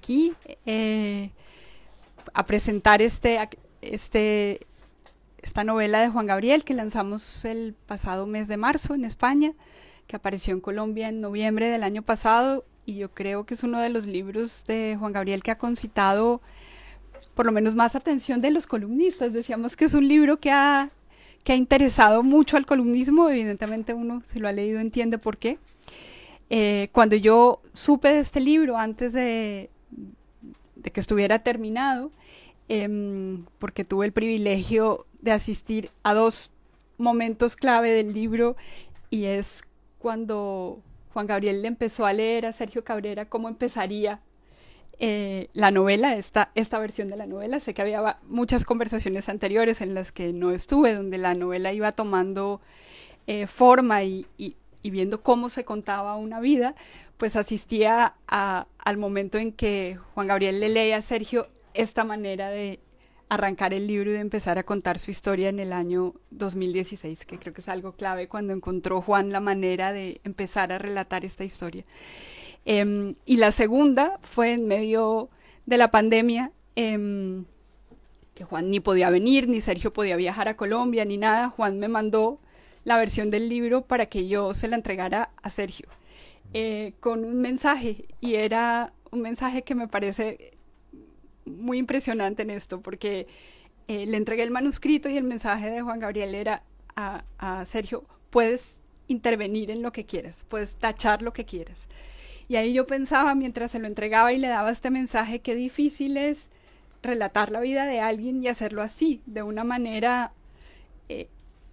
aquí a presentar esta novela de Juan Gabriel que lanzamos el pasado mes de marzo en España, que apareció en Colombia en noviembre del año pasado, y yo creo que es uno de los libros de Juan Gabriel que ha concitado por lo menos más atención de los columnistas. Decíamos que es un libro que ha interesado mucho al columnismo. Evidentemente uno, si lo ha leído, entiende por qué. Cuando yo supe de este libro, antes de que estuviera terminado, porque tuve el privilegio de asistir a dos momentos clave del libro, y es cuando Juan Gabriel le empezó a leer a Sergio Cabrera cómo empezaría la novela, esta versión de la novela. Sé que había muchas conversaciones anteriores en las que no estuve, donde la novela iba tomando forma y viendo cómo se contaba una vida. Pues asistía al momento en que Juan Gabriel le lee a Sergio esta manera de arrancar el libro y de empezar a contar su historia en el año 2016, que creo que es algo clave cuando encontró Juan la manera de empezar a relatar esta historia. Y la segunda fue en medio de la pandemia, que Juan ni podía venir, ni Sergio podía viajar a Colombia, ni nada. Juan me mandó la versión del libro para que yo se la entregara a Sergio, con un mensaje, y era un mensaje que me parece muy impresionante en esto, porque le entregué el manuscrito y el mensaje de Juan Gabriel era a Sergio: puedes intervenir en lo que quieras, puedes tachar lo que quieras. Y ahí yo pensaba, mientras se lo entregaba y le daba este mensaje, qué difícil es relatar la vida de alguien y hacerlo así, de una manera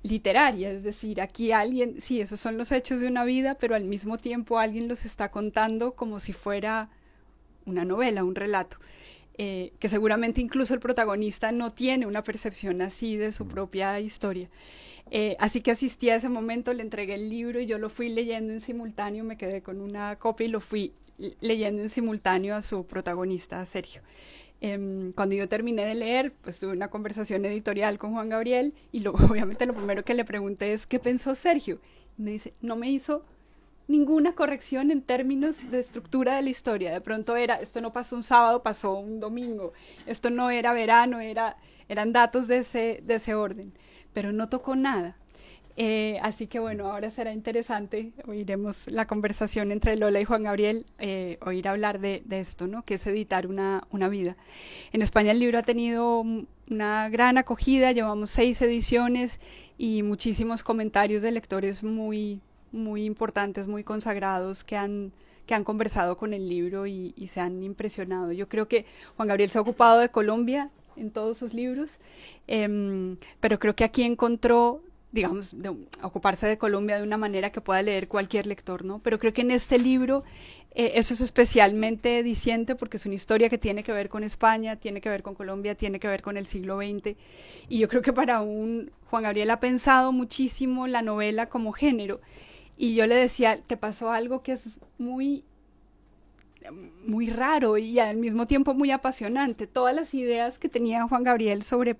literaria. Es decir, aquí alguien, sí, esos son los hechos de una vida, pero al mismo tiempo alguien los está contando como si fuera una novela, un relato. Que seguramente incluso el protagonista no tiene una percepción así de su propia historia. Así que asistí a ese momento, le entregué el libro y yo lo fui leyendo en simultáneo, me quedé con una copia y lo fui leyendo en simultáneo a su protagonista, a Sergio. Cuando yo terminé de leer, pues tuve una conversación editorial con Juan Gabriel, y obviamente lo primero que le pregunté es: ¿qué pensó Sergio? Y me dice: no me hizo ninguna corrección en términos de estructura de la historia. De pronto esto no pasó un sábado, pasó un domingo, esto no era verano, eran datos de ese orden, pero no tocó nada. Así que bueno, ahora será interesante, oiremos la conversación entre Lola y Juan Gabriel, oír hablar de esto, ¿no? Que es editar una vida. En España el libro ha tenido una gran acogida, llevamos 6 ediciones y muchísimos comentarios de lectores muy importantes, muy consagrados, que han conversado con el libro y se han impresionado. Yo creo que Juan Gabriel se ha ocupado de Colombia en todos sus libros, pero creo que aquí encontró, digamos, ocuparse de Colombia de una manera que pueda leer cualquier lector, ¿no? Pero creo que en este libro eso es especialmente diciente, porque es una historia que tiene que ver con España, tiene que ver con Colombia, tiene que ver con el siglo XX, y yo creo que Juan Gabriel ha pensado muchísimo la novela como género. Y yo le decía: te pasó algo que es muy raro y al mismo tiempo muy apasionante. Todas las ideas que tenía Juan Gabriel sobre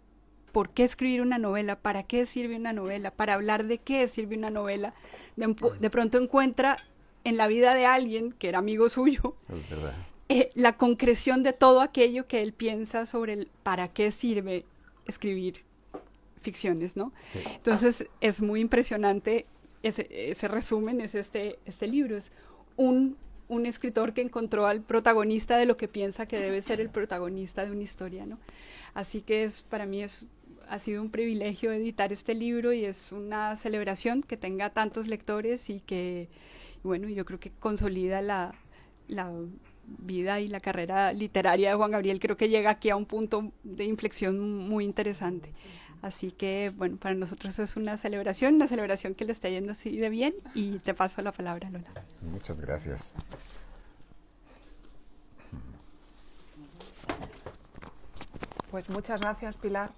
por qué escribir una novela, para qué sirve una novela, para hablar de qué sirve una novela, de pronto encuentra en la vida de alguien que era amigo suyo la concreción de todo aquello que él piensa sobre el para qué sirve escribir ficciones, ¿no? Sí. Entonces es muy impresionante ese resumen, es este libro. Es un escritor que encontró al protagonista de lo que piensa que debe ser el protagonista de una historia, ¿no? Así que para mí ha sido un privilegio editar este libro, y es una celebración que tenga tantos lectores, y que, bueno, yo creo que consolida la vida y la carrera literaria de Juan Gabriel. Creo que llega aquí a un punto de inflexión muy interesante. Así que, bueno, para nosotros es una celebración que le está yendo así de bien, y te paso la palabra, Lola. Muchas gracias. Pues muchas gracias, Pilar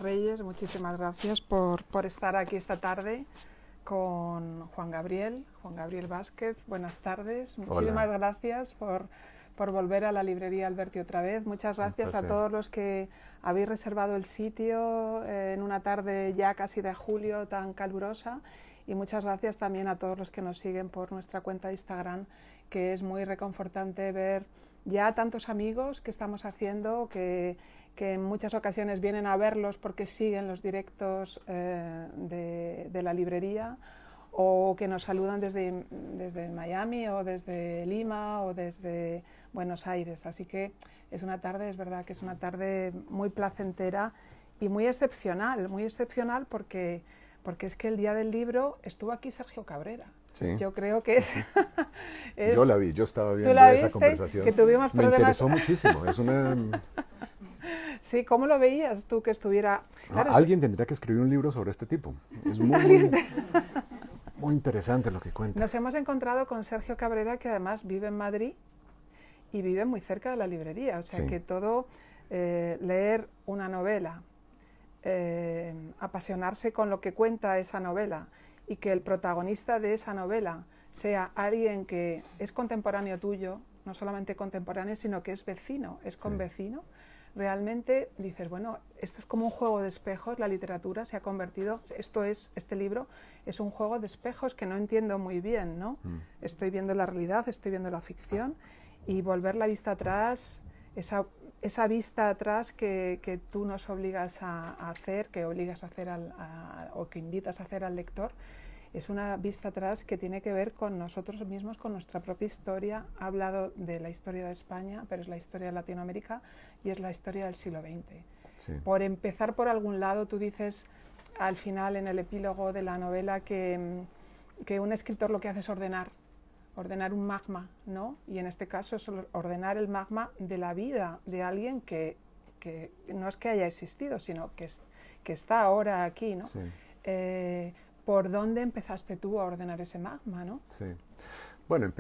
Reyes, muchísimas gracias por estar aquí esta tarde con Juan Gabriel Vázquez. Buenas tardes, muchísimas gracias por volver a la librería Alberti otra vez. Muchas gracias a todos los que habéis reservado el sitio en una tarde ya casi de julio tan calurosa, y muchas gracias también a todos los que nos siguen por nuestra cuenta de Instagram, que es muy reconfortante ver ya tantos amigos que estamos haciendo, que en muchas ocasiones vienen a verlos porque siguen los directos de la librería, o que nos saludan desde Miami o desde Lima o desde Buenos Aires. Así que es una tarde, es verdad que es una tarde muy placentera y muy excepcional porque es que el día del libro estuvo aquí Sergio Cabrera. Sí. Yo creo que es yo la vi, yo estaba viendo esa conversación. Que tuvimos me problemas. interesó muchísimo, es una... Sí, ¿cómo lo veías tú que estuviera...? Claro, alguien tendría que escribir un libro sobre este tipo. Es muy interesante lo que cuenta. Nos hemos encontrado con Sergio Cabrera, que además vive en Madrid y vive muy cerca de la librería. O sea, sí. que todo, leer una novela, apasionarse con lo que cuenta esa novela y que el protagonista de esa novela sea alguien que es contemporáneo tuyo, no solamente contemporáneo, sino que es vecino, es convecino, realmente dices, bueno, esto es como un juego de espejos, la literatura se ha convertido, este libro es un juego de espejos que no entiendo muy bien, ¿no? Estoy viendo la realidad, estoy viendo la ficción, y volver la vista atrás, esa vista atrás que tú nos obligas a hacer, que obligas a hacer o que invitas a hacer al lector, es una vista atrás que tiene que ver con nosotros mismos, con nuestra propia historia. Ha hablado de la historia de España, pero es la historia de Latinoamérica y es la historia del siglo XX. Sí. Por empezar por algún lado, tú dices al final, en el epílogo de la novela, que un escritor lo que hace es ordenar un magma, ¿no? Y en este caso es ordenar el magma de la vida de alguien que no es que haya existido, sino que está ahora aquí, ¿no? Sí. ¿Por dónde empezaste tú a ordenar ese magma, no? Sí. Bueno,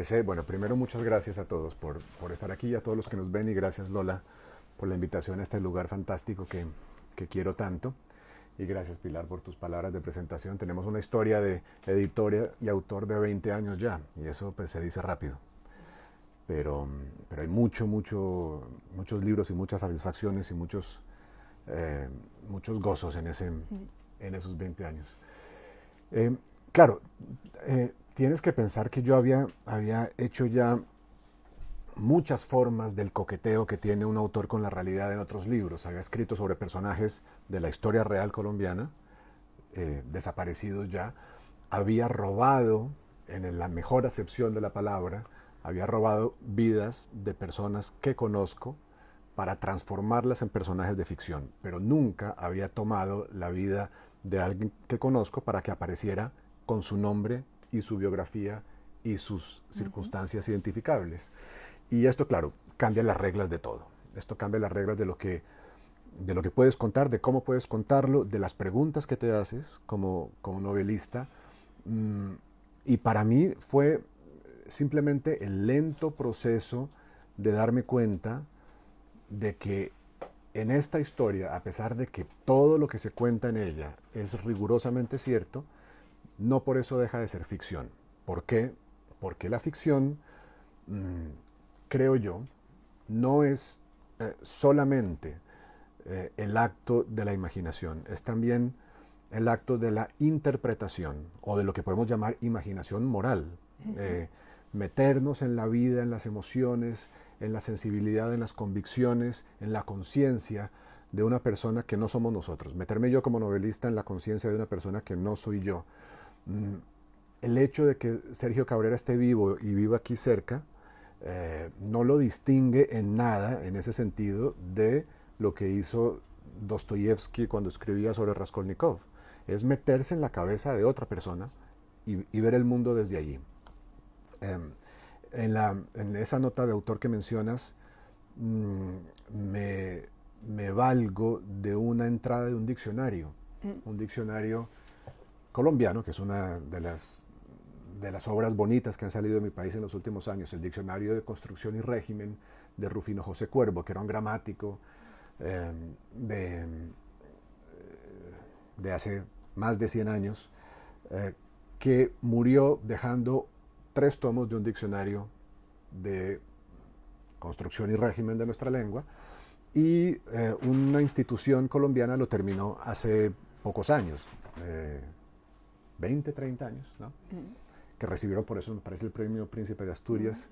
primero muchas gracias a todos por estar aquí, a todos los que nos ven, y gracias, Lola, por la invitación a este lugar fantástico que quiero tanto. Y gracias, Pilar, por tus palabras de presentación. Tenemos una historia de editor y autor de 20 años ya, y eso pues se dice rápido. Pero hay muchos libros y muchas satisfacciones y muchos gozos en esos 20 años. Claro, tienes que pensar que yo había hecho ya muchas formas del coqueteo que tiene un autor con la realidad en otros libros. Había escrito sobre personajes de la historia real colombiana, desaparecidos ya. Había robado, en la mejor acepción de la palabra, había robado vidas de personas que conozco para transformarlas en personajes de ficción, pero nunca había tomado la vida de alguien que conozco para que apareciera con su nombre y su biografía y sus circunstancias identificables. Y esto, claro, cambia las reglas de todo. Esto cambia las reglas de lo que puedes contar, de cómo puedes contarlo, de las preguntas que te haces como novelista. Y para mí fue simplemente el lento proceso de darme cuenta de que en esta historia, a pesar de que todo lo que se cuenta en ella es rigurosamente cierto, no por eso deja de ser ficción. ¿Por qué? Porque la ficción, creo yo, no es solamente el acto de la imaginación, es también el acto de la interpretación, o de lo que podemos llamar imaginación moral. Meternos en la vida, en las emociones, en la sensibilidad, en las convicciones, en la conciencia de una persona que no somos nosotros. Meterme yo como novelista en la conciencia de una persona que no soy yo. El hecho de que Sergio Cabrera esté vivo y viva aquí cerca no lo distingue en nada, en ese sentido, de lo que hizo Dostoyevsky cuando escribía sobre Raskolnikov. Es meterse en la cabeza de otra persona y ver el mundo desde allí. En esa nota de autor que mencionas, me valgo de una entrada de un diccionario colombiano, que es una de las obras bonitas que han salido de mi país en los últimos años, el Diccionario de Construcción y Régimen de Rufino José Cuervo, que era un gramático de hace más de 100 años, que murió dejando 3 tomos de un diccionario de construcción y régimen de nuestra lengua, y una institución colombiana lo terminó hace pocos años, 20, 30 años, ¿no? Que recibieron por eso, me parece, el premio Príncipe de Asturias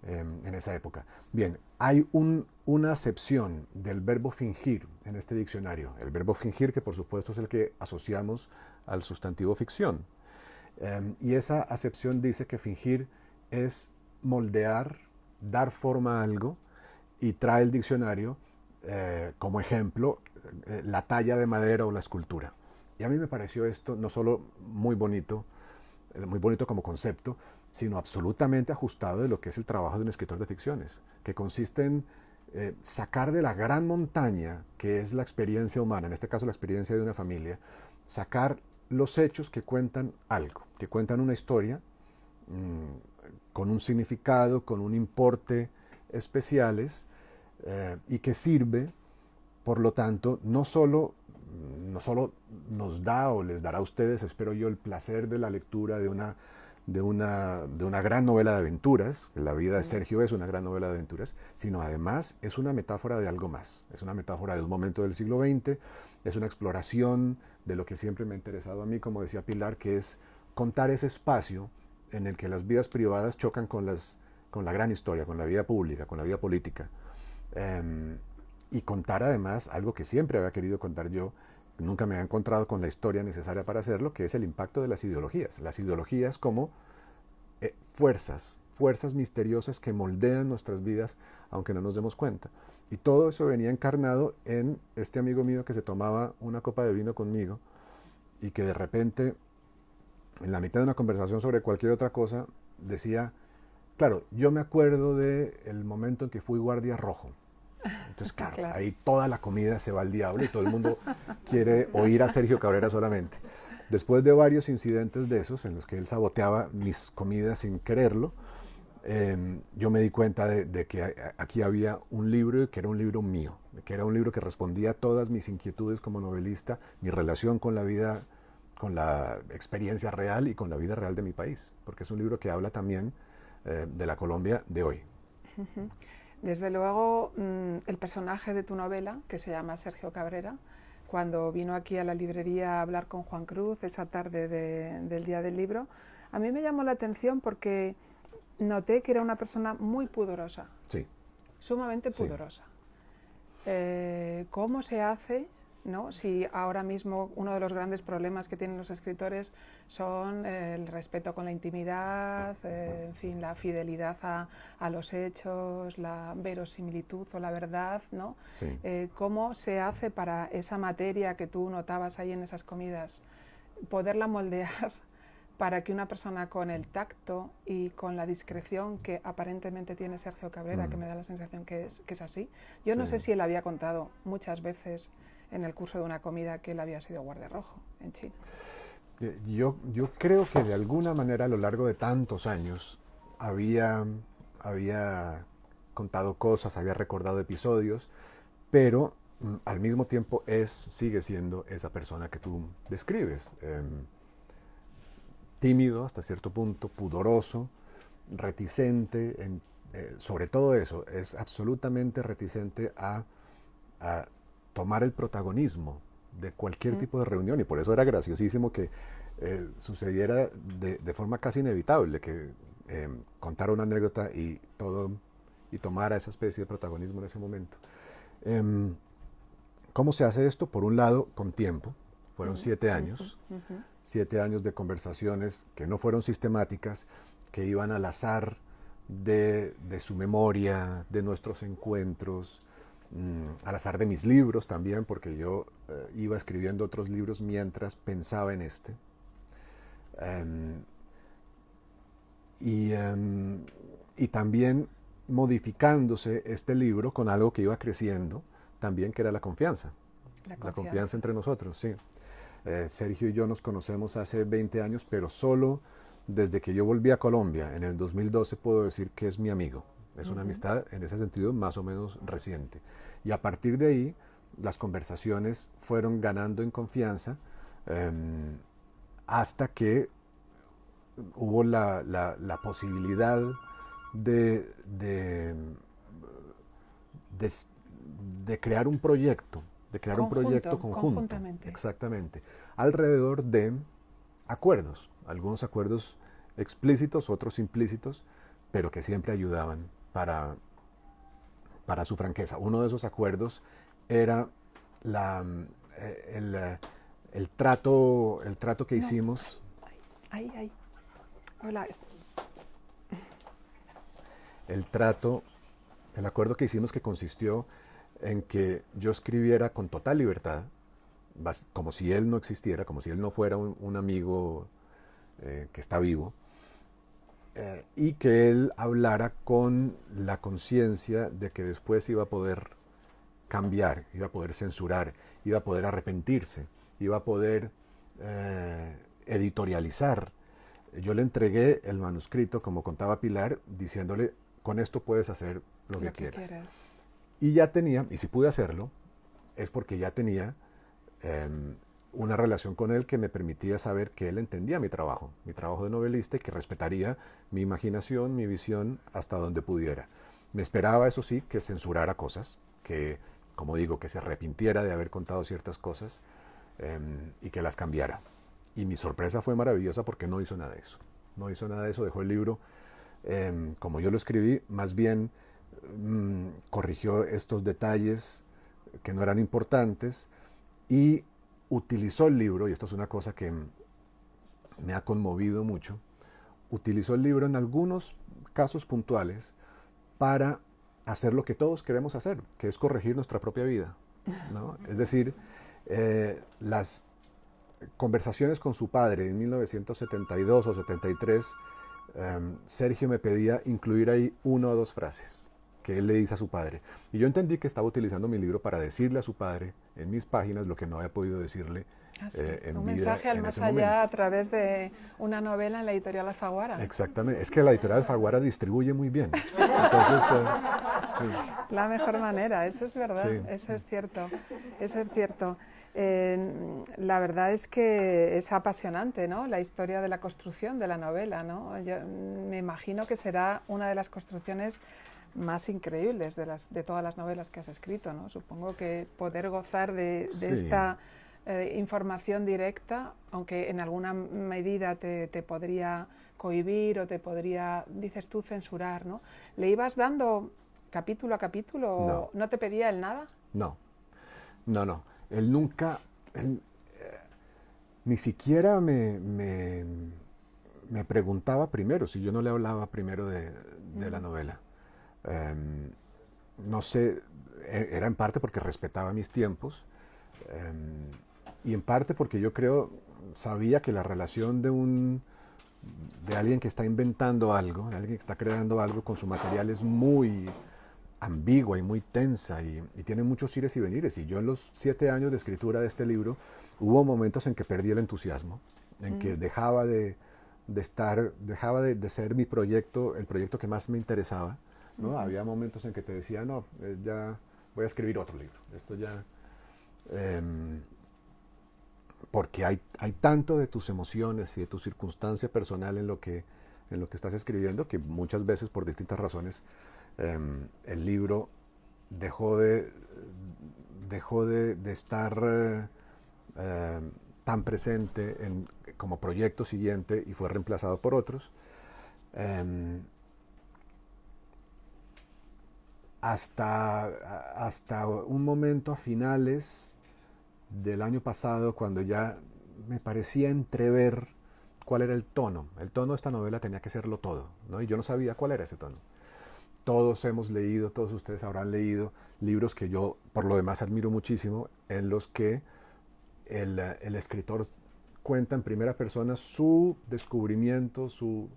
en esa época. Bien, hay una acepción del verbo fingir en este diccionario. El verbo fingir, que por supuesto es el que asociamos al sustantivo ficción. Y esa acepción dice que fingir es moldear, dar forma a algo, y trae el diccionario como ejemplo la talla de madera o la escultura. Y a mí me pareció esto no solo muy bonito como concepto, sino absolutamente ajustado de lo que es el trabajo de un escritor de ficciones, que consiste en sacar de la gran montaña que es la experiencia humana, en este caso la experiencia de una familia, sacar los hechos que cuentan algo, que cuentan una historia con un significado, con un importe especiales, y que sirve, por lo tanto, no solo nos da o les dará a ustedes, espero yo, el placer de la lectura de una gran novela de aventuras. La vida de Sergio es una gran novela de aventuras, sino además es una metáfora de algo más. Es una metáfora de un momento del siglo XX, es una exploración de lo que siempre me ha interesado a mí, como decía Pilar, que es contar ese espacio en el que las vidas privadas chocan con la gran historia, con la vida pública, con la vida política. Y contar además algo que siempre había querido contar yo, nunca me había encontrado con la historia necesaria para hacerlo, que es el impacto de las ideologías. Las ideologías como fuerzas misteriosas que moldean nuestras vidas, aunque no nos demos cuenta. Y todo eso venía encarnado en este amigo mío que se tomaba una copa de vino conmigo y que de repente, en la mitad de una conversación sobre cualquier otra cosa, decía, claro, yo me acuerdo del momento en que fui guardia rojo. Entonces, claro, ahí toda la comida se va al diablo y todo el mundo quiere oír a Sergio Cabrera solamente. Después de varios incidentes de esos, en los que él saboteaba mis comidas sin quererlo, yo me di cuenta de que aquí había un libro que era un libro mío, que era un libro que respondía a todas mis inquietudes como novelista, mi relación con la vida, con la experiencia real y con la vida real de mi país, porque es un libro que habla también de la Colombia de hoy. Desde luego, el personaje de tu novela, que se llama Sergio Cabrera, cuando vino aquí a la librería a hablar con Juan Cruz esa tarde del Día del Libro, a mí me llamó la atención porque noté que era una persona muy pudorosa, sí, sumamente pudorosa. Sí. ¿Cómo se hace, ¿no? Si ahora mismo uno de los grandes problemas que tienen los escritores son el respeto con la intimidad, en fin, la fidelidad a los hechos, la verosimilitud o la verdad, ¿no? Sí. ¿Cómo se hace para esa materia que tú notabas ahí en esas comidas, poderla moldear para que una persona con el tacto y con la discreción que aparentemente tiene Sergio Cabrera, que me da la sensación que es así? Yo no sé si él había contado muchas veces en el curso de una comida que él había sido guardia rojo en China. Yo creo que de alguna manera a lo largo de tantos años había contado cosas, había recordado episodios, pero al mismo tiempo sigue siendo esa persona que tú describes. Tímido hasta cierto punto, pudoroso, reticente, sobre todo eso, es absolutamente reticente a tomar el protagonismo de cualquier tipo de reunión, y por eso era graciosísimo que sucediera de forma casi inevitable, que contara una anécdota y tomara esa especie de protagonismo en ese momento. ¿Cómo se hace esto? Por un lado, con tiempo. Fueron 7 años, 7 años de conversaciones que no fueron sistemáticas, que iban al azar de su memoria, de nuestros encuentros, al azar de mis libros también, porque yo iba escribiendo otros libros mientras pensaba en este. Y también modificándose este libro con algo que iba creciendo también, que era la confianza. La confianza entre nosotros, sí. Sergio y yo nos conocemos hace 20 años, pero solo desde que yo volví a Colombia en el 2012 puedo decir que es mi amigo. Es una amistad en ese sentido más o menos reciente. Y a partir de ahí las conversaciones fueron ganando en confianza hasta que hubo la posibilidad de crear un proyecto. De crear un proyecto conjunto, exactamente, alrededor de acuerdos, algunos acuerdos explícitos, otros implícitos, pero que siempre ayudaban para su franqueza. Uno de esos acuerdos era el trato que hicimos. Ahí. Hola. El acuerdo que hicimos, que consistió en que yo escribiera con total libertad, como si él no existiera, como si él no fuera un amigo que está vivo, y que él hablara con la conciencia de que después iba a poder cambiar, iba a poder censurar, iba a poder arrepentirse, iba a poder editorializar. Yo le entregué el manuscrito, como contaba Pilar, diciéndole: con esto puedes hacer lo que quieras. Y ya tenía, y si pude hacerlo, es porque ya tenía una relación con él que me permitía saber que él entendía mi trabajo de novelista, y que respetaría mi imaginación, mi visión, hasta donde pudiera. Me esperaba, eso sí, que censurara cosas, que, como digo, que se arrepintiera de haber contado ciertas cosas y que las cambiara. Y mi sorpresa fue maravillosa, porque no hizo nada de eso. No hizo nada de eso, dejó el libro como yo lo escribí, más bien corrigió estos detalles que no eran importantes, y utilizó el libro, y esto es una cosa que me ha conmovido mucho, utilizó el libro en algunos casos puntuales para hacer lo que todos queremos hacer, que es corregir nuestra propia vida, ¿no? Es decir, las conversaciones con su padre en 1972 o 73, Sergio me pedía incluir ahí 1 o 2 frases que él le dice a su padre. Y yo entendí que estaba utilizando mi libro para decirle a su padre en mis páginas lo que no había podido decirle en un vida. Mensaje al más allá momento. A través de una novela en la editorial Alfaguara. Exactamente. Es que la editorial Alfaguara distribuye muy bien. Entonces, sí. La mejor manera, eso es verdad, sí. Eso es cierto. Eso es cierto. La verdad es que es apasionante, ¿no? La historia de la construcción de la novela, ¿no? Yo me imagino que será una de las construcciones más increíbles de todas las novelas que has escrito, ¿no? Supongo que poder gozar de esta información directa, aunque en alguna medida te podría cohibir o te podría, dices tú, censurar, ¿no? ¿Le ibas dando capítulo a capítulo? ¿No te pedía él nada? No. Él nunca, ni siquiera me preguntaba primero si yo no le hablaba primero de la novela. No sé, era en parte porque respetaba mis tiempos, y en parte porque yo sabía que la relación de alguien que está inventando algo, de alguien que está creando algo con su material, es muy ambigua y muy tensa, y tiene muchos ires y venires. Y yo, en los 7 años de escritura de este libro, hubo momentos en que perdí el entusiasmo, en que dejaba de ser mi proyecto, el proyecto que más me interesaba, ¿no? Había momentos en que te decía: no, ya voy a escribir otro libro. Esto ya... porque hay tanto de tus emociones y de tu circunstancia personal en lo que estás escribiendo, que muchas veces, por distintas razones, el libro dejó de estar tan presente como proyecto siguiente, y fue reemplazado por otros. Hasta un momento a finales del año pasado, cuando ya me parecía entrever cuál era el tono. El tono de esta novela tenía que serlo todo, ¿no? Y yo no sabía cuál era ese tono. Todos hemos leído, todos ustedes habrán leído libros que yo, por lo demás, admiro muchísimo, en los que el escritor cuenta en primera persona su descubrimiento, su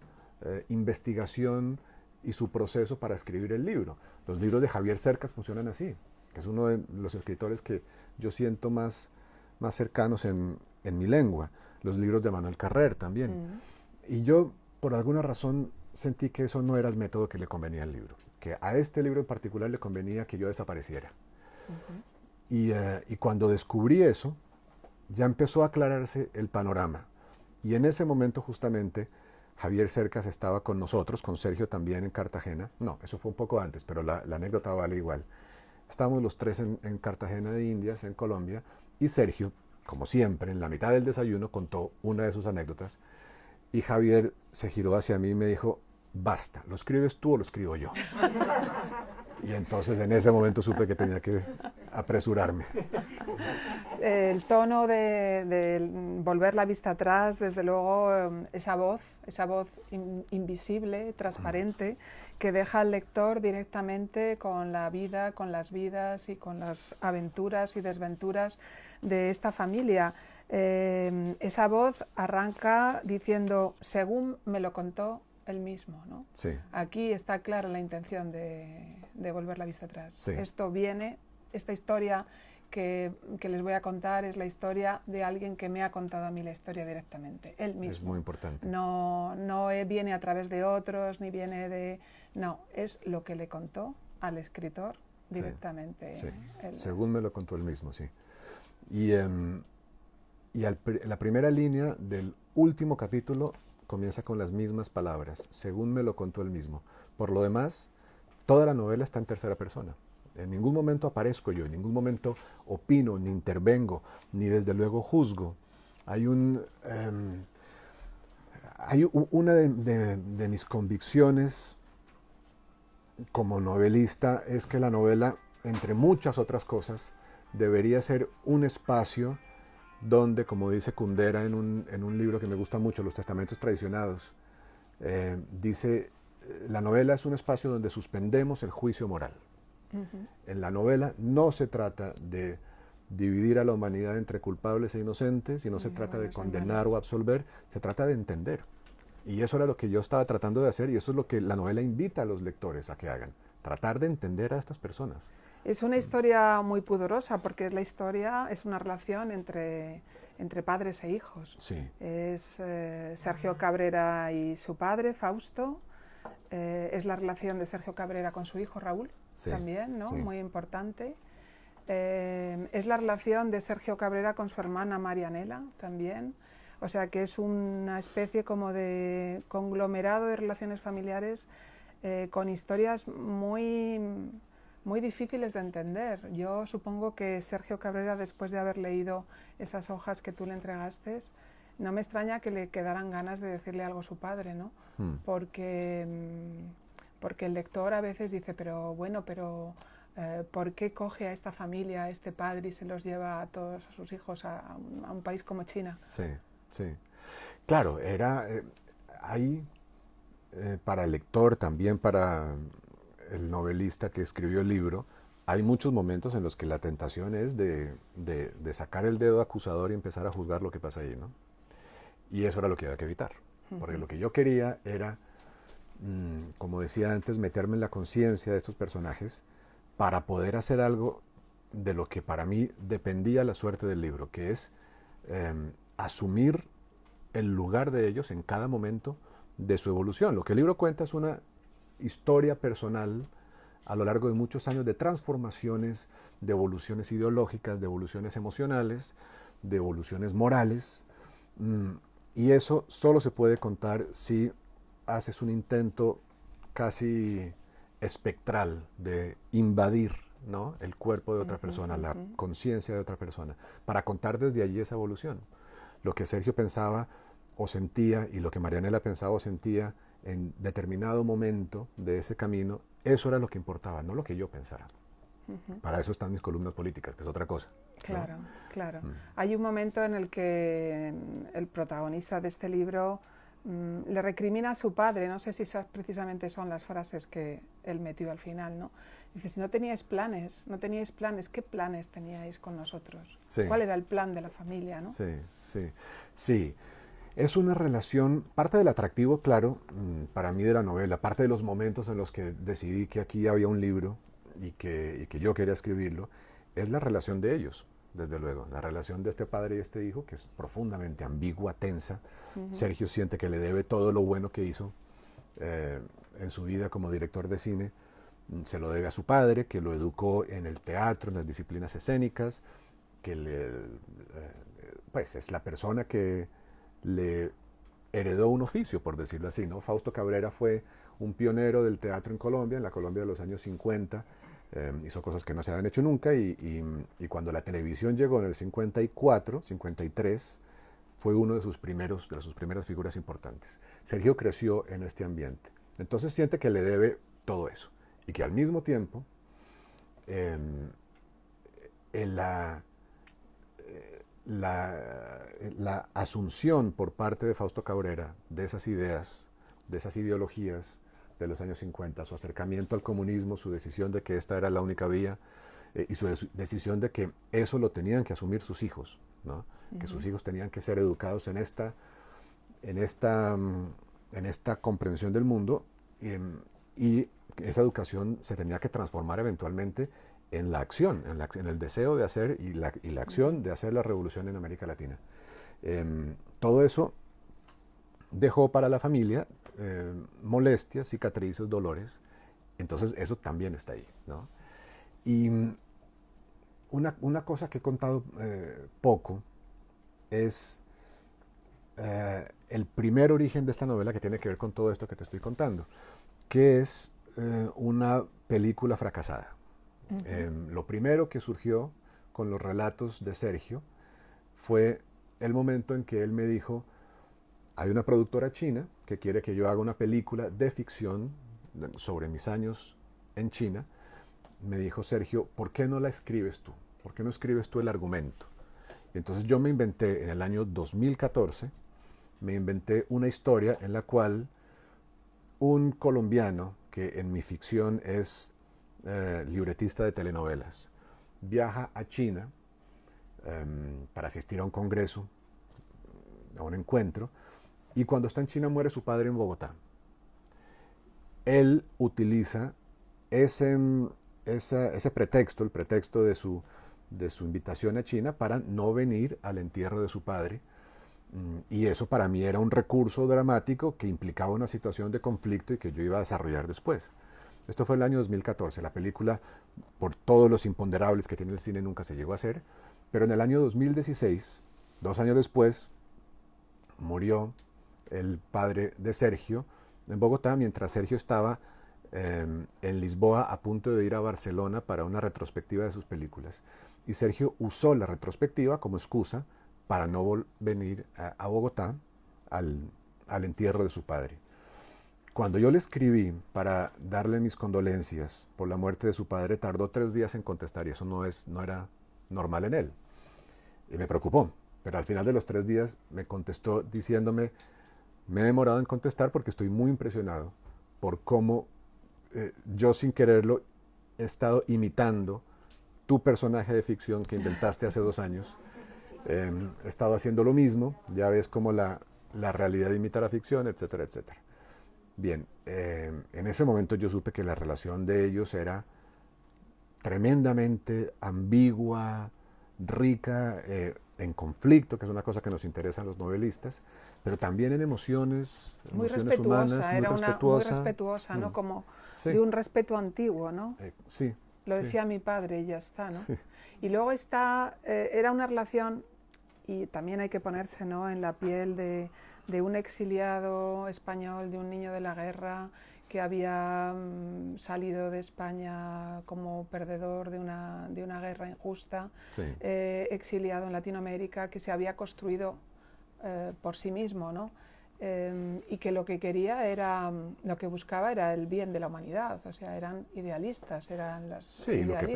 investigación y su proceso para escribir el libro. Los libros de Javier Cercas funcionan así, que es uno de los escritores que yo siento más cercanos en mi lengua. Los libros de Manuel Carrer también. Y yo, por alguna razón, sentí que eso no era el método que le convenía al libro, que a este libro en particular le convenía que yo desapareciera. Y cuando descubrí eso, ya empezó a aclararse el panorama. Y en ese momento, justamente, Javier Cercas estaba con nosotros, con Sergio también, en Cartagena. No, eso fue un poco antes, pero la anécdota vale igual. Estábamos los 3 en Cartagena de Indias, en Colombia, y Sergio, como siempre, en la mitad del desayuno, contó una de sus anécdotas, y Javier se giró hacia mí y me dijo: basta, ¿lo escribes tú o lo escribo yo? Y entonces en ese momento supe que tenía que apresurarme. El tono de volver la vista atrás, desde luego, esa voz invisible, transparente, que deja al lector directamente con la vida, con las vidas y con las aventuras y desventuras de esta familia. Esa voz arranca diciendo, según me lo contó él mismo, ¿no? Sí. Aquí está clara la intención de volver la vista atrás. Sí. Esta historia que les voy a contar es la historia de alguien que me ha contado a mí la historia directamente, él mismo. Es muy importante. No viene a través de otros, ni viene de... No, es lo que le contó al escritor directamente. Sí, según me lo contó él mismo, sí. Y la primera línea del último capítulo comienza con las mismas palabras, según me lo contó él mismo. Por lo demás, toda la novela está en tercera persona. En ningún momento aparezco yo, en ningún momento opino, ni intervengo, ni desde luego juzgo. Hay una de mis convicciones como novelista es que la novela, entre muchas otras cosas, debería ser un espacio donde, como dice Kundera en un libro que me gusta mucho, Los Testamentos Traicionados, dice, la novela es un espacio donde suspendemos el juicio moral. En la novela no se trata de dividir a la humanidad entre culpables e inocentes, y no se trata de condenar o absolver, se trata de entender. Y eso era lo que yo estaba tratando de hacer, y eso es lo que la novela invita a los lectores a que hagan, tratar de entender a estas personas. Es una historia muy pudorosa, porque es una relación entre padres e hijos. Sí. Es Sergio Cabrera y su padre, Fausto. Es la relación de Sergio Cabrera con su hijo Raúl, también, ¿no? Muy importante. Es la relación de Sergio Cabrera con su hermana Marianela, también. O sea que es una especie como de conglomerado de relaciones familiares con historias muy difíciles de entender. Yo supongo que Sergio Cabrera, después de haber leído esas hojas que tú le entregaste, no me extraña que le quedaran ganas de decirle algo a su padre, ¿no? Porque el lector a veces dice, pero ¿por qué coge a esta familia, a este padre, y se los lleva a todos a sus hijos a un país como China? Sí, sí. Claro, hay para el lector, también para el novelista que escribió el libro, hay muchos momentos en los que la tentación es de sacar el dedo acusador y empezar a juzgar lo que pasa ahí, ¿no? Y eso era lo que había que evitar, porque lo que yo quería era, como decía antes, meterme en la conciencia de estos personajes para poder hacer algo de lo que para mí dependía la suerte del libro, que es asumir el lugar de ellos en cada momento de su evolución. Lo que el libro cuenta es una historia personal a lo largo de muchos años de transformaciones, de evoluciones ideológicas, de evoluciones emocionales, de evoluciones morales, y eso solo se puede contar si haces un intento casi espectral de invadir, ¿no?, el cuerpo de otra persona, la conciencia de otra persona, para contar desde allí esa evolución. Lo que Sergio pensaba o sentía y lo que Marianela pensaba o sentía en determinado momento de ese camino, eso era lo que importaba, no lo que yo pensara. Para eso están mis columnas políticas, que es otra cosa. Claro, ¿no? Claro. Mm. Hay un momento en el que el protagonista de este libro le recrimina a su padre, no sé si esas precisamente son las frases que él metió al final, ¿no? Dice, si no teníais planes, ¿qué planes teníais con nosotros? Sí. ¿Cuál era el plan de la familia, no? Sí, sí, sí. Es una relación, parte del atractivo, claro, para mí de la novela, parte de los momentos en los que decidí que aquí había un libro y que yo quería escribirlo, es la relación de ellos, desde luego. La relación de este padre y este hijo, que es profundamente ambigua, tensa. Sergio siente que le debe todo lo bueno que hizo en su vida como director de cine. Se lo debe a su padre, que lo educó en el teatro, en las disciplinas escénicas, que pues es la persona que le heredó un oficio, por decirlo así, ¿no? Fausto Cabrera fue un pionero del teatro en Colombia, en la Colombia de los años 50, hizo cosas que no se habían hecho nunca, y cuando la televisión llegó en el 54, 53, fue uno de sus primeras figuras importantes. Sergio creció en este ambiente. Entonces siente que le debe todo eso. Y que al mismo tiempo, en la asunción por parte de Fausto Cabrera de esas ideas, de esas ideologías de los años 50, su acercamiento al comunismo, su decisión de que esta era la única vía, y su decisión de que eso lo tenían que asumir sus hijos, ¿no? Que sus hijos tenían que ser educados en esta comprensión del mundo, y esa educación se tenía que transformar eventualmente en la acción, en el deseo de hacer y la acción de hacer la revolución en América Latina. Todo eso dejó para la familia molestias, cicatrices, dolores. Entonces eso también está ahí, ¿no? Y una cosa que he contado poco es el primer origen de esta novela, que tiene que ver con todo esto que te estoy contando, que es una película fracasada. Lo primero que surgió con los relatos de Sergio fue el momento en que él me dijo: hay una productora china que quiere que yo haga una película de ficción sobre mis años en China. Me dijo: Sergio, ¿por qué no la escribes tú? ¿Por qué no escribes tú el argumento? Y entonces yo me inventé, en el año 2014, me inventé una historia en la cual un colombiano, que en mi ficción es libretista de telenovelas, viaja a China para asistir a un congreso, a un encuentro, y cuando está en China muere su padre en Bogotá. Él utiliza ese pretexto, el pretexto de su invitación a China, para no venir al entierro de su padre. Y eso para mí era un recurso dramático que implicaba una situación de conflicto y que yo iba a desarrollar después. Esto fue el año 2014. La película, por todos los imponderables que tiene el cine, nunca se llegó a hacer. Pero en el año 2016, 2 años después, murió el padre de Sergio en Bogotá, mientras Sergio estaba en Lisboa a punto de ir a Barcelona para una retrospectiva de sus películas. Y Sergio usó la retrospectiva como excusa para no venir a Bogotá al entierro de su padre. Cuando yo le escribí para darle mis condolencias por la muerte de su padre, tardó 3 días en contestar, y eso no era normal en él. Y me preocupó, pero al final de los 3 días me contestó diciéndome: me he demorado en contestar porque estoy muy impresionado por cómo yo, sin quererlo, he estado imitando tu personaje de ficción que inventaste hace 2 años. He estado haciendo lo mismo, ya ves cómo la realidad imita la ficción, etcétera, etcétera. Bien, en ese momento yo supe que la relación de ellos era tremendamente ambigua, rica, en conflicto, que es una cosa que nos interesa a los novelistas, pero también en emociones humanas, muy respetuosa, ¿no? Como sí, de un respeto antiguo, ¿no? Sí. Lo sí. decía mi padre y ya está, ¿no? Sí. Y luego era una relación, y también hay que ponerse, ¿no?, en la piel de un exiliado español, de un niño de la guerra que había salido de España como perdedor de una guerra injusta, Sí. Exiliado en Latinoamérica, que se había construido por sí mismo, ¿no? Y que lo que buscaba era el bien de la humanidad, o sea, eran idealistas, Sí, lo que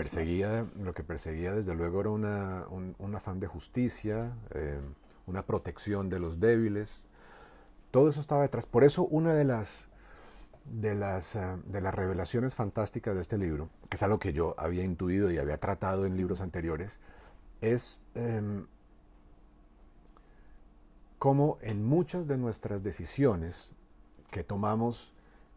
perseguía desde luego era un afán de justicia, una protección de los débiles. Todo eso estaba detrás. Por eso una de las revelaciones fantásticas de este libro, que es algo que yo había intuido y había tratado en libros anteriores, es cómo en muchas de nuestras decisiones que tomamos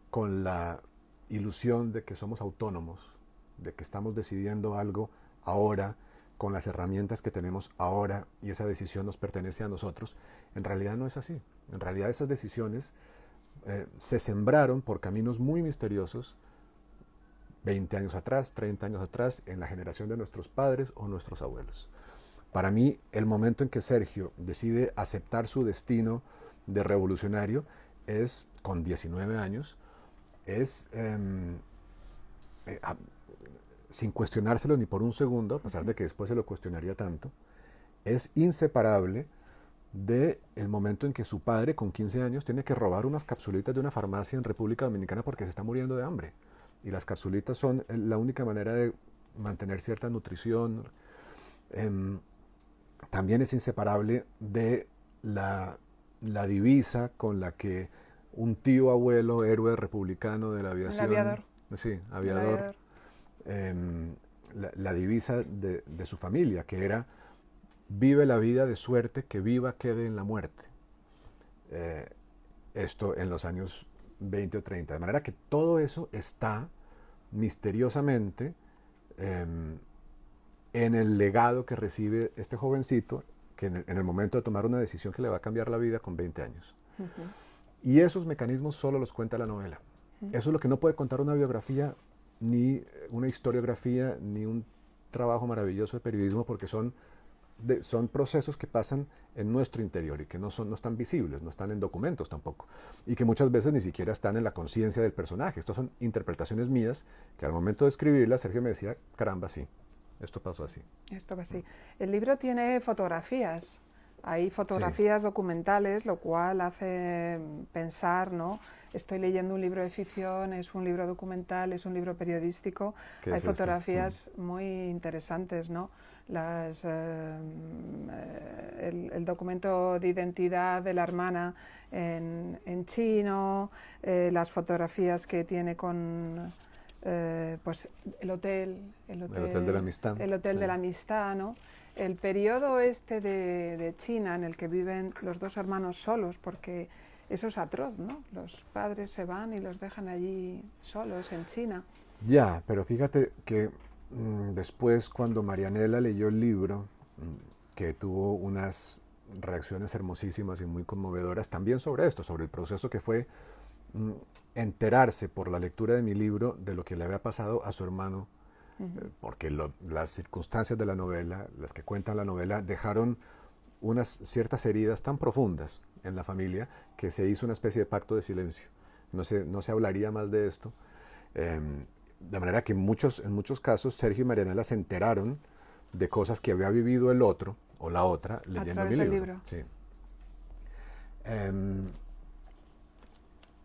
con la ilusión de que somos autónomos, de que estamos decidiendo algo ahora, con las herramientas que tenemos ahora, y esa decisión nos pertenece a nosotros, en realidad no es así. En realidad esas decisiones se sembraron por caminos muy misteriosos 20 años atrás, 30 años atrás, en la generación de nuestros padres o nuestros abuelos. Para mí, el momento en que Sergio decide aceptar su destino de revolucionario es con 19 años, sin cuestionárselo ni por un segundo, a pesar de que después se lo cuestionaría tanto, es inseparable de el momento en que su padre, con 15 años, tiene que robar unas capsulitas de una farmacia en República Dominicana porque se está muriendo de hambre. Y las capsulitas son la única manera de mantener cierta nutrición. También es inseparable de la divisa con la que un tío abuelo, héroe republicano de la aviación. El aviador. Sí, aviador. La divisa de su familia, que era: vive la vida de suerte que viva quede en la muerte. Esto en los años 20 o 30. De manera que todo eso está misteriosamente en el legado que recibe este jovencito, que en el momento de tomar una decisión que le va a cambiar la vida con 20 años. Y esos mecanismos solo los cuenta la novela. Eso es lo que no puede contar una biografía, ni una historiografía, ni un trabajo maravilloso de periodismo, porque son procesos que pasan en nuestro interior y que no están visibles, no están en documentos tampoco, y que muchas veces ni siquiera están en la conciencia del personaje. Estas son interpretaciones mías que al momento de escribirlas Sergio me decía: caramba, sí, esto pasó así. Esto va así. El libro tiene fotografías. Hay fotografías documentales, lo cual hace pensar, ¿no? Estoy leyendo un libro de ficción, es un libro documental, es un libro periodístico. Hay fotografías muy interesantes, ¿no? El documento de identidad de la hermana en chino, las fotografías que tiene con pues el hotel de la amistad. El hotel de la amistad, ¿no? El periodo este de China en el que viven los dos hermanos solos, porque eso es atroz, ¿no? Los padres se van y los dejan allí solos en China. Ya, pero fíjate que después, cuando Marianela leyó el libro, que tuvo unas reacciones hermosísimas y muy conmovedoras también sobre esto, sobre el proceso que fue enterarse por la lectura de mi libro de lo que le había pasado a su hermano, porque las circunstancias de la novela, las que cuentan la novela, dejaron unas ciertas heridas tan profundas en la familia que se hizo una especie de pacto de silencio. No se hablaría más de esto. De manera que en muchos casos Sergio y Marianela se enteraron de cosas que había vivido el otro o la otra leyendo mi libro. Sí.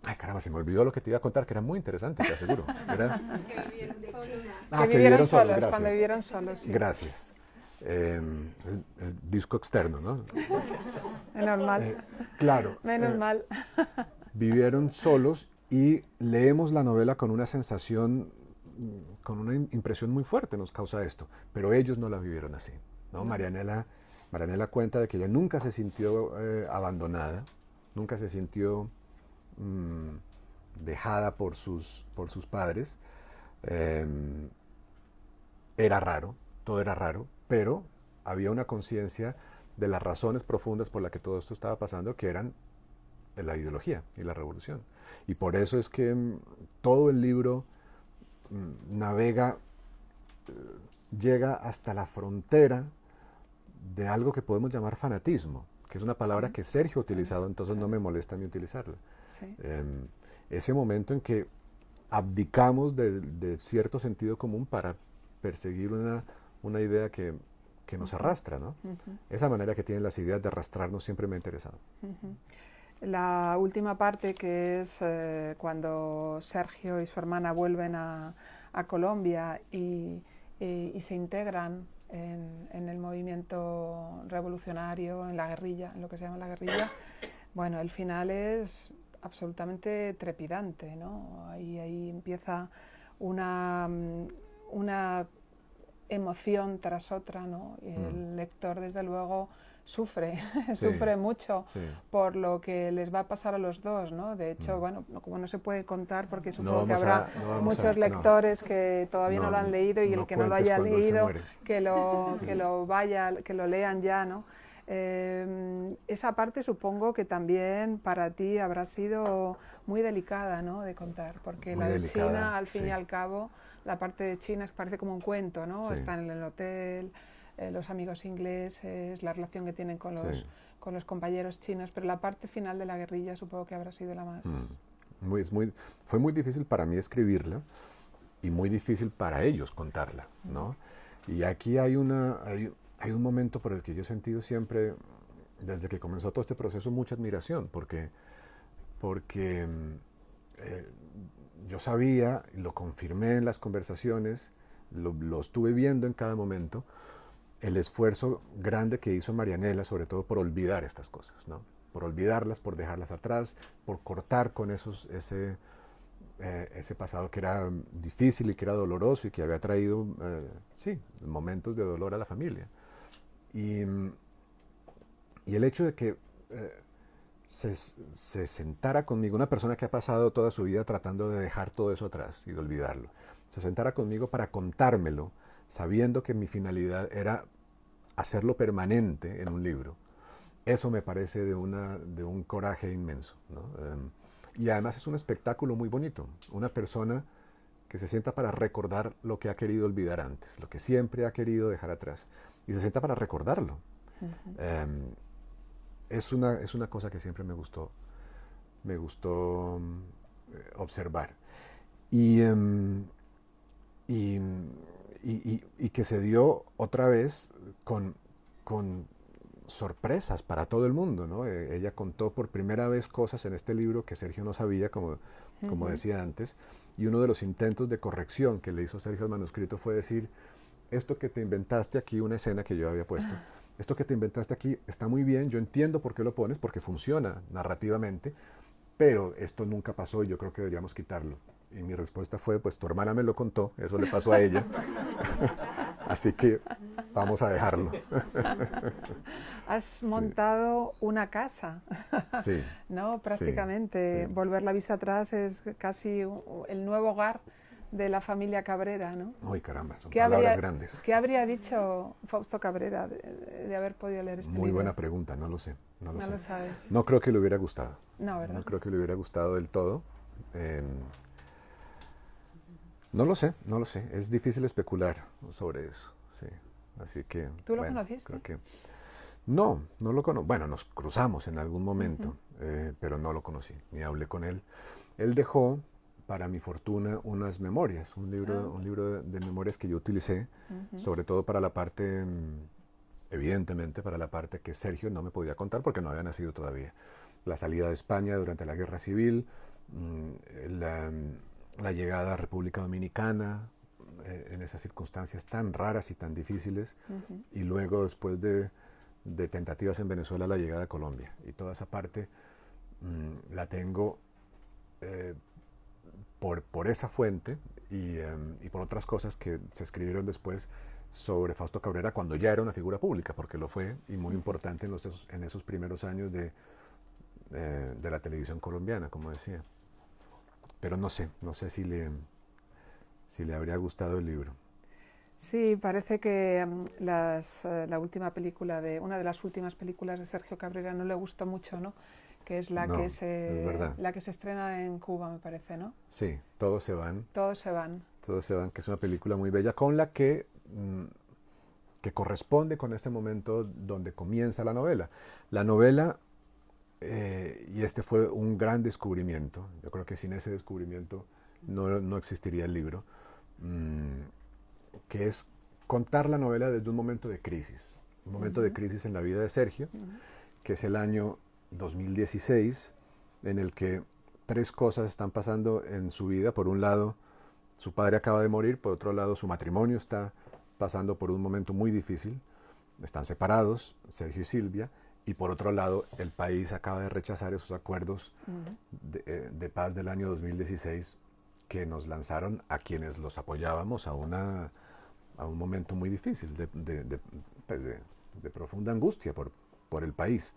Ay, caramba, se me olvidó lo que te iba a contar, que era muy interesante, te aseguro. Que vivieron solos. Que vivieron solos, cuando vivieron solos, sí. Gracias. El disco externo, ¿no? Menos mal. Claro. Menos mal. Vivieron solos y leemos la novela con una sensación, con una impresión muy fuerte nos causa esto, pero ellos no la vivieron así, ¿no? No. Marianela cuenta de que ella nunca se sintió abandonada, nunca se sintió dejada por sus padres. Era raro, todo era raro, pero había una conciencia de las razones profundas por las que todo esto estaba pasando, que eran la ideología y la revolución. Y por eso es que todo el libro navega, llega hasta la frontera de algo que podemos llamar fanatismo, que es una palabra que Sergio ha utilizado, entonces no me molesta a mí utilizarla. Sí. Ese momento en que abdicamos de cierto sentido común para perseguir una idea que nos arrastra, ¿no? Esa manera que tienen las ideas de arrastrarnos siempre me ha interesado. La última parte, que es cuando Sergio y su hermana vuelven a Colombia y se integran en el movimiento revolucionario, en la guerrilla, en lo que se llama la guerrilla, bueno, el final es absolutamente trepidante, ¿no? Ahí empieza una emoción tras otra, ¿no? Y el lector, desde luego, sufre, sufre mucho por lo que les va a pasar a los dos, ¿no? De hecho, bueno, como no se puede contar, porque supongo que habrá muchos lectores que todavía no lo han leído, y el que no lo haya leído, que lo lean ya, ¿no? Esa parte supongo que también para ti habrá sido muy delicada, ¿no?, de contar, porque muy la de delicada, China, al fin y al cabo, la parte de China parece como un cuento, ¿no? Están en el hotel, los amigos ingleses, la relación que tienen con los compañeros chinos, pero la parte final de la guerrilla supongo que habrá sido la más... Fue muy difícil para mí escribirla y muy difícil para ellos contarla, ¿no? Y aquí hay un momento por el que yo he sentido siempre desde que comenzó todo este proceso, mucha admiración, porque yo sabía, lo confirmé en las conversaciones, lo estuve viendo en cada momento, el esfuerzo grande que hizo Marianela, sobre todo por olvidar estas cosas, ¿no? Por olvidarlas, por dejarlas atrás, por cortar con ese pasado que era difícil y que era doloroso y que había traído, sí, momentos de dolor a la familia. Y el hecho de que se sentara conmigo, una persona que ha pasado toda su vida tratando de dejar todo eso atrás y de olvidarlo, se sentara conmigo para contármelo, sabiendo que mi finalidad era hacerlo permanente en un libro, eso me parece de un coraje inmenso, ¿no? Y además es un espectáculo muy bonito, una persona que se sienta para recordar lo que ha querido olvidar antes, lo que siempre ha querido dejar atrás, y se sienta para recordarlo. Es una cosa que siempre me gustó observar. Y que se dio otra vez con sorpresas para todo el mundo, ¿no? Ella contó por primera vez cosas en este libro que Sergio no sabía, como decía antes, y uno de los intentos de corrección que le hizo Sergio al manuscrito fue decir, esto que te inventaste aquí, una escena que yo había puesto, esto que te inventaste aquí está muy bien, yo entiendo por qué lo pones, porque funciona narrativamente, pero esto nunca pasó y yo creo que deberíamos quitarlo. Y mi respuesta fue, pues tu hermana me lo contó, eso le pasó a ella, así que vamos a dejarlo. Has montado una casa, sí, ¿no? Prácticamente. Sí. Volver la vista atrás es casi el nuevo hogar de la familia Cabrera, ¿no? Uy, caramba, son palabras grandes. ¿Qué habría dicho Fausto Cabrera de haber podido leer este libro? Muy buena pregunta, no lo sé. No lo sabes. No creo que le hubiera gustado. No, ¿verdad? No creo que le hubiera gustado del todo. No lo sé. Es difícil especular sobre eso, sí. Así que, ¿Tú lo conociste? Creo que... No lo conozco. Bueno, nos cruzamos en algún momento, pero no lo conocí, ni hablé con él. Él dejó, para mi fortuna, unas memorias, un libro de memorias que yo utilicé, sobre todo para la parte, evidentemente, para la parte que Sergio no me podía contar porque no había nacido todavía. La salida de España durante la Guerra Civil, la llegada a República Dominicana, en esas circunstancias tan raras y tan difíciles, y luego después de tentativas en Venezuela, la llegada a Colombia. Y toda esa parte la tengo por esa fuente y por otras cosas que se escribieron después sobre Fausto Cabrera cuando ya era una figura pública, porque lo fue, y muy importante en esos primeros años de la televisión colombiana, como decía. Pero no sé si le habría gustado el libro. Sí, parece que la última película una de las últimas películas de Sergio Cabrera no le gustó mucho, ¿no? Que es la que se estrena en Cuba, me parece, ¿no? Sí, Todos se van. Todos se van. Todos se van, que es una película muy bella con la que corresponde con este momento donde comienza la novela. La novela, y este fue un gran descubrimiento, yo creo que sin ese descubrimiento no existiría el libro, que es contar la novela desde un momento de crisis, un momento de crisis en la vida de Sergio, que es el año 2016, en el que tres cosas están pasando en su vida. Por un lado, su padre acaba de morir, por otro lado, su matrimonio está pasando por un momento muy difícil, están separados, Sergio y Silvia, y por otro lado, el país acaba de rechazar esos acuerdos de paz del año 2016 que nos lanzaron a quienes los apoyábamos a un momento muy difícil, de profunda angustia por el país.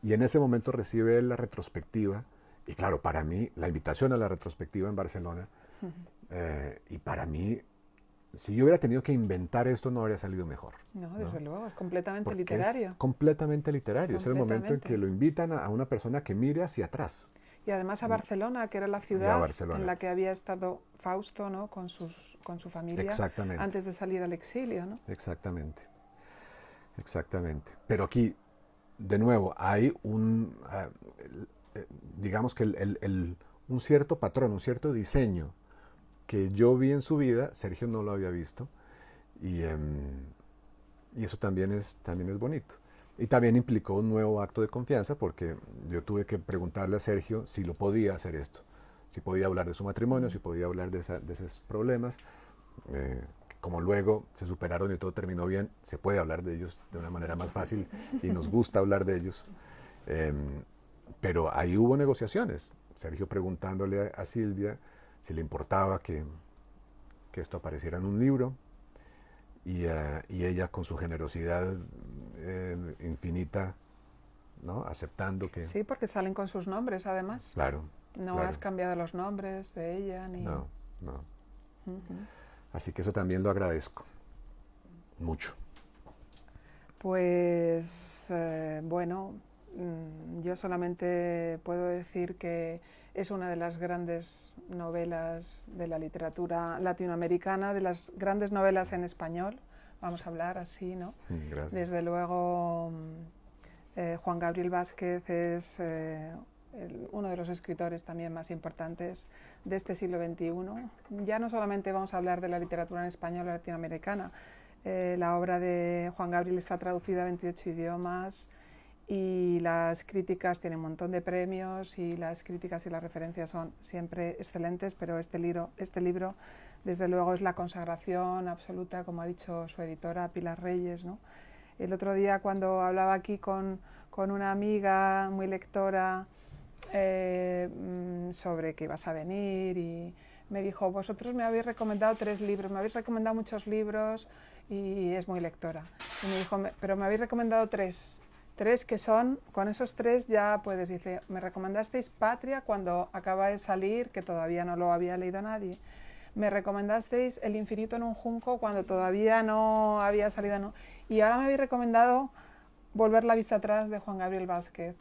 Y en ese momento recibe la retrospectiva, y claro, para mí, la invitación a la retrospectiva en Barcelona, y para mí, si yo hubiera tenido que inventar esto, no habría salido mejor. No, desde luego, es completamente Porque literario. Es completamente literario, es el momento en que lo invitan a una persona que mire hacia atrás. Y además a Barcelona, que era la ciudad en la que había estado Fausto, ¿no? con su familia, antes de salir al exilio, ¿no? Exactamente. Pero aquí, de nuevo, hay digamos que un cierto patrón, un cierto diseño que yo vi en su vida, Sergio no lo había visto, y eso también es bonito. Y también implicó un nuevo acto de confianza porque yo tuve que preguntarle a Sergio si lo podía hacer esto, si podía hablar de su matrimonio, si podía hablar de esos problemas. Como luego se superaron y todo terminó bien, se puede hablar de ellos de una manera más fácil y nos gusta hablar de ellos. Pero ahí hubo negociaciones. Sergio preguntándole a Silvia si le importaba que esto apareciera en un libro. Y ella con su generosidad infinita, ¿no? Aceptando que... Sí, porque salen con sus nombres, además. Claro. No claro. has cambiado los nombres de ella ni... No. Así que eso también lo agradezco mucho. Pues, bueno, yo solamente puedo decir que es una de las grandes novelas de la literatura latinoamericana, de las grandes novelas en español, vamos a hablar así, ¿no? Gracias. Desde luego, Juan Gabriel Vázquez es uno de los escritores también más importantes de este siglo XXI. Ya no solamente vamos a hablar de la literatura en español latinoamericana, la obra de Juan Gabriel está traducida a 28 idiomas, y las críticas tienen un montón de premios y las críticas y las referencias son siempre excelentes, pero este libro desde luego es la consagración absoluta, como ha dicho su editora Pilar Reyes, ¿no? El otro día cuando hablaba aquí con una amiga muy lectora sobre que ibas a venir, y me dijo: vosotros me habéis recomendado 3 libros, me habéis recomendado muchos libros, y es muy lectora, y me dijo: pero me habéis recomendado 3 que son, con esos 3 ya puedes, dice, me recomendasteis Patria cuando acaba de salir, que todavía no lo había leído nadie, me recomendasteis El infinito en un junco cuando todavía no había salido, no, y ahora me habéis recomendado Volver la vista atrás de Juan Gabriel Vázquez.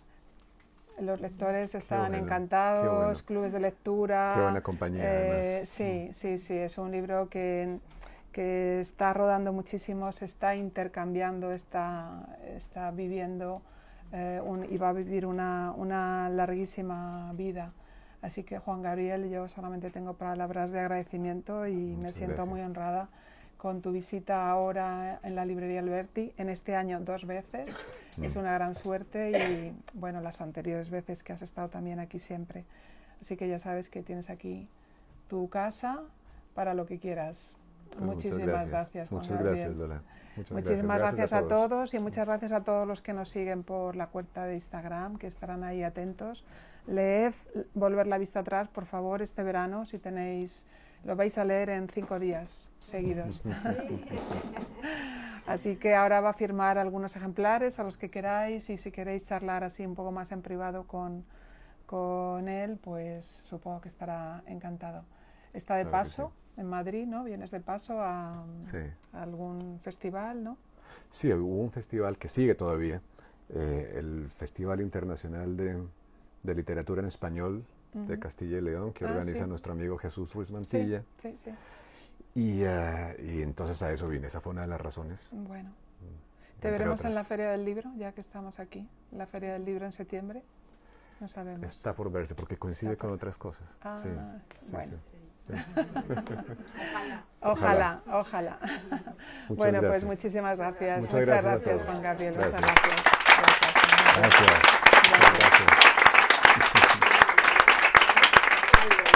Los lectores estaban encantados, clubes de lectura. Qué buena compañía, además. Sí, es un libro que está rodando muchísimo, se está intercambiando, está viviendo y va a vivir una larguísima vida. Así que, Juan Gabriel, yo solamente tengo palabras de agradecimiento y me siento muy honrada con tu visita ahora en la librería Alberti, en este año 2 veces. Es una gran suerte, y bueno, las anteriores veces que has estado también aquí siempre. Así que ya sabes que tienes aquí tu casa para lo que quieras. Pues muchísimas gracias, Juan Muchas Gabriel. gracias, Lola. Muchísimas gracias a todos, y muchas gracias a todos los que nos siguen por la cuenta de Instagram, que estarán ahí atentos. Leed Volver la vista atrás, por favor, este verano, si tenéis, lo vais a leer en 5 días seguidos. Así que ahora va a firmar algunos ejemplares a los que queráis, y si queréis charlar así un poco más en privado con él, pues supongo que estará encantado. Está de paso en Madrid, ¿no? Vienes de paso a algún festival, ¿no? Sí, hubo un festival que sigue todavía, el Festival Internacional de Literatura en Español de Castilla y León, que organiza nuestro amigo Jesús Ruiz Mantilla. Sí. Y entonces a eso vine, esa fue una de las razones. Bueno, te veremos en la Feria del Libro, ya que estamos aquí, la Feria del Libro en septiembre, no sabemos. Está por verse, porque coincide con otras cosas. Bueno. Ojalá. Bueno, gracias. Pues muchísimas gracias. Muchas gracias, Juan Gabriel. Gracias. Muchas gracias. Gracias.